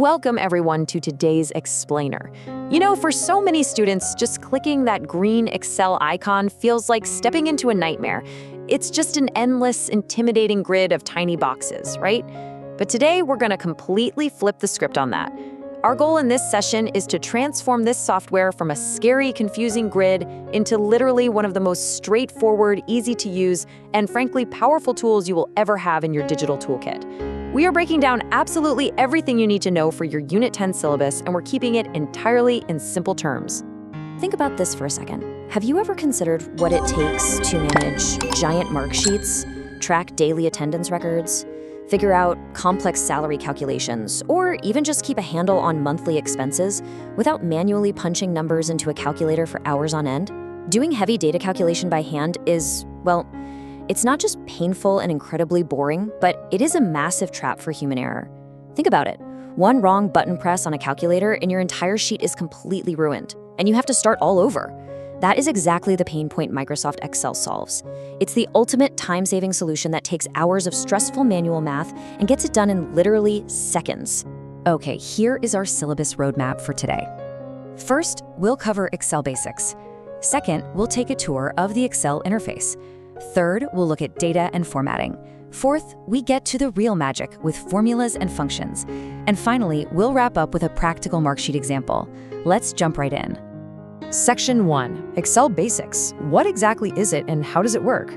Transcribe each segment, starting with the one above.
Welcome everyone to today's explainer. For so many students, just clicking that green Excel icon feels like stepping into a nightmare. It's just an endless, intimidating grid of tiny boxes, right? But today we're going to completely flip the script on that. Our goal in this session is to transform this software from a scary, confusing grid into literally one of the most straightforward, easy to use, and frankly powerful tools you will ever have in your digital toolkit. We are breaking down absolutely everything you need to know for your Unit 10 syllabus, and we're keeping it entirely in simple terms. Think about this for a second. Have you ever considered what it takes to manage giant mark sheets, track daily attendance records, figure out complex salary calculations, or even just keep a handle on monthly expenses without manually punching numbers into a calculator for hours on end? Doing heavy data calculation by hand is, well, it's not just painful and incredibly boring, but it is a massive trap for human error. Think about it. One wrong button press on a calculator and your entire sheet is completely ruined, and you have to start all over. That is exactly the pain point Microsoft Excel solves. It's the ultimate time-saving solution that takes hours of stressful manual math and gets it done in literally seconds. Okay, here is our syllabus roadmap for today. First, we'll cover Excel basics. Second, we'll take a tour of the Excel interface. Third, we'll look at data and formatting. Fourth, we get to the real magic with formulas and functions. And finally, we'll wrap up with a practical marksheet example. Let's jump right in. Section 1. Excel Basics. What exactly is it and how does it work?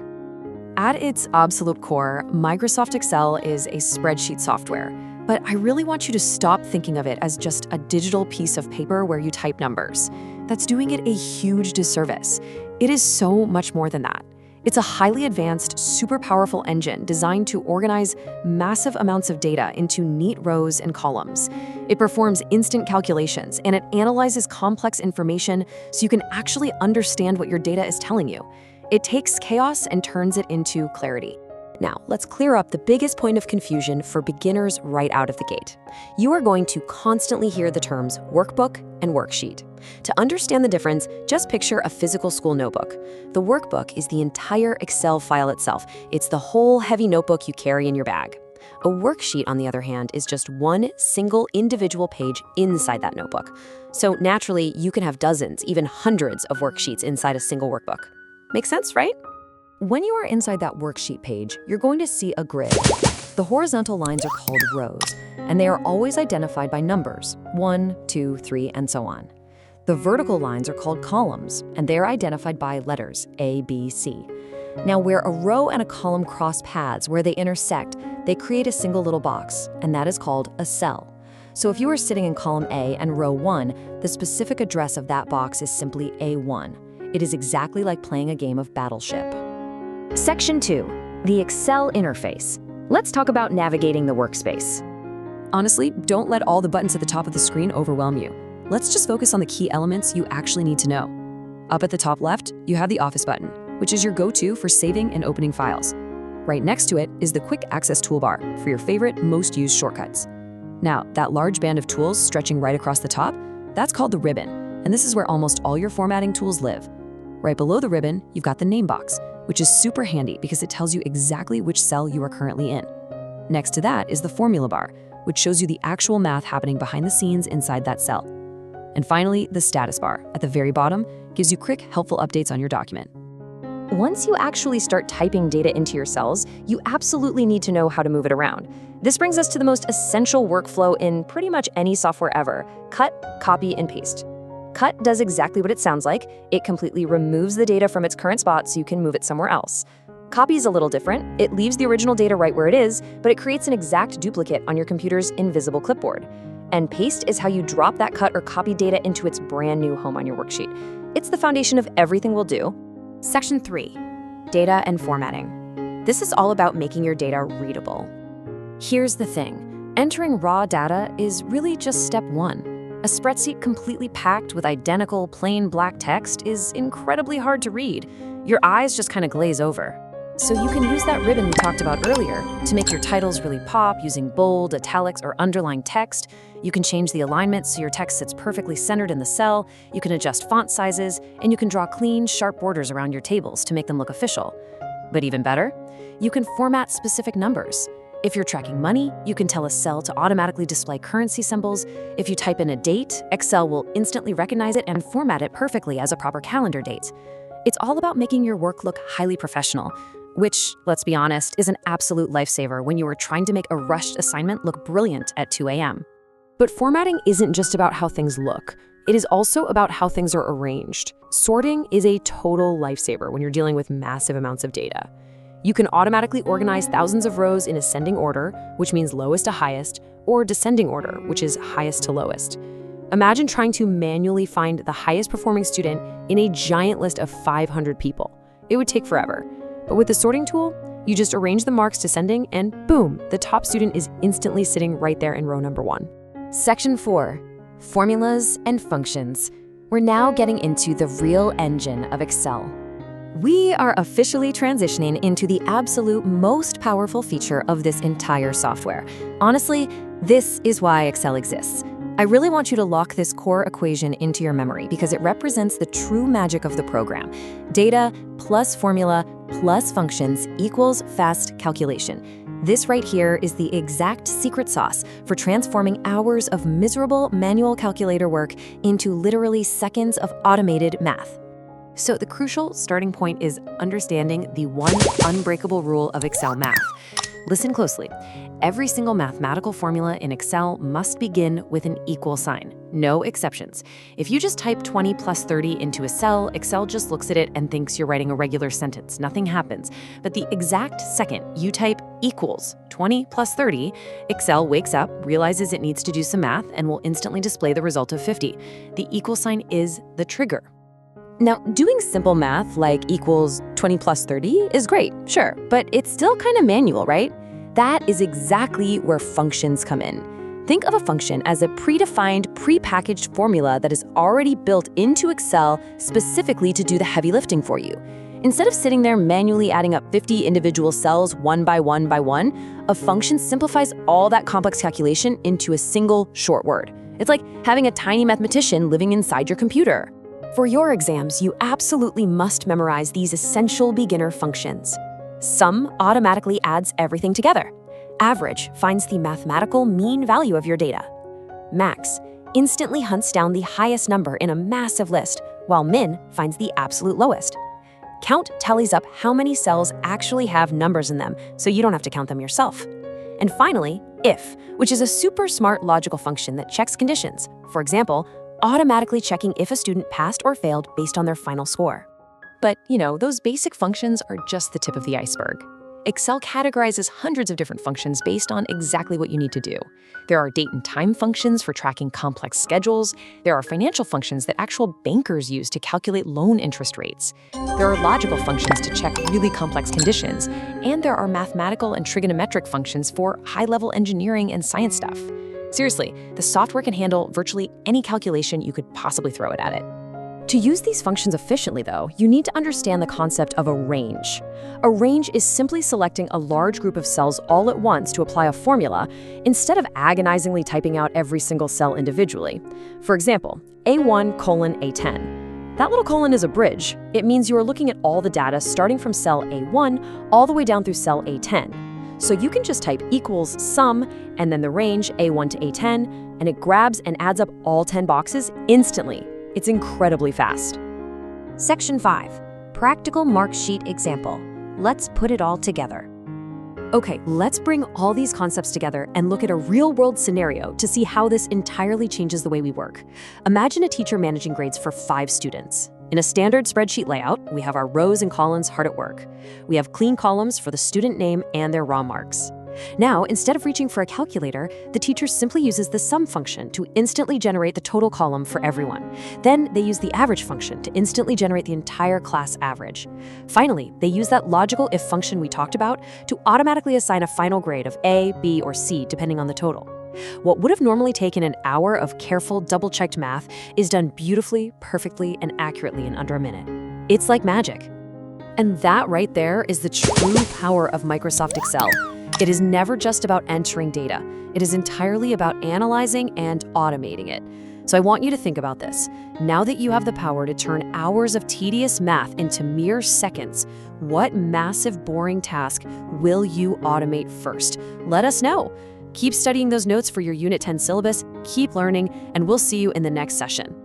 At its absolute core, Microsoft Excel is a spreadsheet software. But I really want you to stop thinking of it as just a digital piece of paper where you type numbers. That's doing it a huge disservice. It is so much more than that. It's a highly advanced, super powerful engine designed to organize massive amounts of data into neat rows and columns. It performs instant calculations, and it analyzes complex information so you can actually understand what your data is telling you. It takes chaos and turns it into clarity. Now, let's clear up the biggest point of confusion for beginners right out of the gate. You are going to constantly hear the terms workbook and worksheet. To understand the difference, just picture a physical school notebook. The workbook is the entire Excel file itself. It's the whole heavy notebook you carry in your bag. A worksheet, on the other hand, is just one single individual page inside that notebook. So naturally, you can have dozens, even hundreds of worksheets inside a single workbook. Make sense, right? When you are inside that worksheet page, you're going to see a grid. The horizontal lines are called rows, and they are always identified by numbers, 1, 2, 3, and so on. The vertical lines are called columns, and they are identified by letters A, B, C. Now, where a row and a column cross paths, where they intersect, they create a single little box, and that is called a cell. So if you are sitting in column A and row 1, the specific address of that box is simply A1. It is exactly like playing a game of Battleship. Section 2. The Excel interface. Let's talk about navigating the workspace. Honestly, don't let all the buttons at the top of the screen overwhelm you. Let's just focus on the key elements you actually need to know. Up at the top left, you have the Office button, which is your go-to for saving and opening files. Right next to it is the Quick Access toolbar for your favorite, most used shortcuts. Now, that large band of tools stretching right across the top, that's called the ribbon, and this is where almost all your formatting tools live. Right below the ribbon, you've got the name box, which is super handy because it tells you exactly which cell you are currently in. Next to that is the formula bar, which shows you the actual math happening behind the scenes inside that cell. And finally, the status bar at the very bottom gives you quick, helpful updates on your document. Once you actually start typing data into your cells, you absolutely need to know how to move it around. This brings us to the most essential workflow in pretty much any software ever: cut, copy, and paste. Cut does exactly what it sounds like. It completely removes the data from its current spot so you can move it somewhere else. Copy is a little different. It leaves the original data right where it is, but it creates an exact duplicate on your computer's invisible clipboard. And paste is how you drop that cut or copy data into its brand new home on your worksheet. It's the foundation of everything we'll do. Section 3. Data and formatting. This is all about making your data readable. Here's the thing. Entering raw data is really just step 1. A spreadsheet completely packed with identical plain black text is incredibly hard to read. Your eyes just kind of glaze over. So you can use that ribbon we talked about earlier to make your titles really pop using bold, italics, or underlined text. You can change the alignment so your text sits perfectly centered in the cell. You can adjust font sizes, and you can draw clean, sharp borders around your tables to make them look official. But even better, you can format specific numbers. If you're tracking money, you can tell a cell to automatically display currency symbols. If you type in a date, Excel will instantly recognize it and format it perfectly as a proper calendar date. It's all about making your work look highly professional, which, let's be honest, is an absolute lifesaver when you are trying to make a rushed assignment look brilliant at 2 a.m. But formatting isn't just about how things look. It is also about how things are arranged. Sorting is a total lifesaver when you're dealing with massive amounts of data. You can automatically organize thousands of rows in ascending order, which means lowest to highest, or descending order, which is highest to lowest. Imagine trying to manually find the highest performing student in a giant list of 500 people. It would take forever. But with the sorting tool, you just arrange the marks descending and boom, the top student is instantly sitting right there in row number 1. Section 4, Formulas and Functions. We're now getting into the real engine of Excel. We are officially transitioning into the absolute most powerful feature of this entire software. Honestly, this is why Excel exists. I really want you to lock this core equation into your memory because it represents the true magic of the program. Data plus formula plus functions equals fast calculation. This right here is the exact secret sauce for transforming hours of miserable manual calculator work into literally seconds of automated math. So the crucial starting point is understanding the one unbreakable rule of Excel math. Listen closely. Every single mathematical formula in Excel must begin with an equal sign. No exceptions. If you just type 20 plus 30 into a cell, Excel just looks at it and thinks you're writing a regular sentence. Nothing happens. But the exact second you type equals 20 plus 30, Excel wakes up, realizes it needs to do some math, and will instantly display the result of 50. The equal sign is the trigger. Now, doing simple math like equals 20 plus 30 is great, sure, but it's still kind of manual, right? That is exactly where functions come in. Think of a function as a predefined, prepackaged formula that is already built into Excel specifically to do the heavy lifting for you. Instead of sitting there manually adding up 50 individual cells one by one by one, a function simplifies all that complex calculation into a single short word. It's like having a tiny mathematician living inside your computer. For your exams, you absolutely must memorize these essential beginner functions. Sum automatically adds everything together. Average finds the mathematical mean value of your data. Max instantly hunts down the highest number in a massive list, while min finds the absolute lowest. Count tallies up how many cells actually have numbers in them, so you don't have to count them yourself. And finally, if, which is a super smart logical function that checks conditions. For example, automatically checking if a student passed or failed based on their final score. But, those basic functions are just the tip of the iceberg. Excel categorizes hundreds of different functions based on exactly what you need to do. There are date and time functions for tracking complex schedules. There are financial functions that actual bankers use to calculate loan interest rates. There are logical functions to check really complex conditions. And there are mathematical and trigonometric functions for high-level engineering and science stuff. Seriously, the software can handle virtually any calculation you could possibly throw it at it. To use these functions efficiently, though, you need to understand the concept of a range. A range is simply selecting a large group of cells all at once to apply a formula, instead of agonizingly typing out every single cell individually. For example, A1 colon A10. That little colon is a bridge. It means you are looking at all the data starting from cell A1 all the way down through cell A10. So you can just type equals sum and then the range A1 to A10, and it grabs and adds up all 10 boxes instantly. It's incredibly fast. Section 5, Practical Mark Sheet Example. Let's put it all together. Okay, let's bring all these concepts together and look at a real-world scenario to see how this entirely changes the way we work. Imagine a teacher managing grades for 5 students. In a standard spreadsheet layout, we have our rows and columns hard at work. We have clean columns for the student name and their raw marks. Now, instead of reaching for a calculator, the teacher simply uses the sum function to instantly generate the total column for everyone. Then they use the average function to instantly generate the entire class average. Finally, they use that logical if function we talked about to automatically assign a final grade of A, B, or C, depending on the total. What would have normally taken an hour of careful, double-checked math is done beautifully, perfectly, and accurately in under a minute. It's like magic. And that right there is the true power of Microsoft Excel. It is never just about entering data. It is entirely about analyzing and automating it. So I want you to think about this. Now that you have the power to turn hours of tedious math into mere seconds, what massive, boring task will you automate first? Let us know. Keep studying those notes for your Unit 10 syllabus, keep learning, and we'll see you in the next session.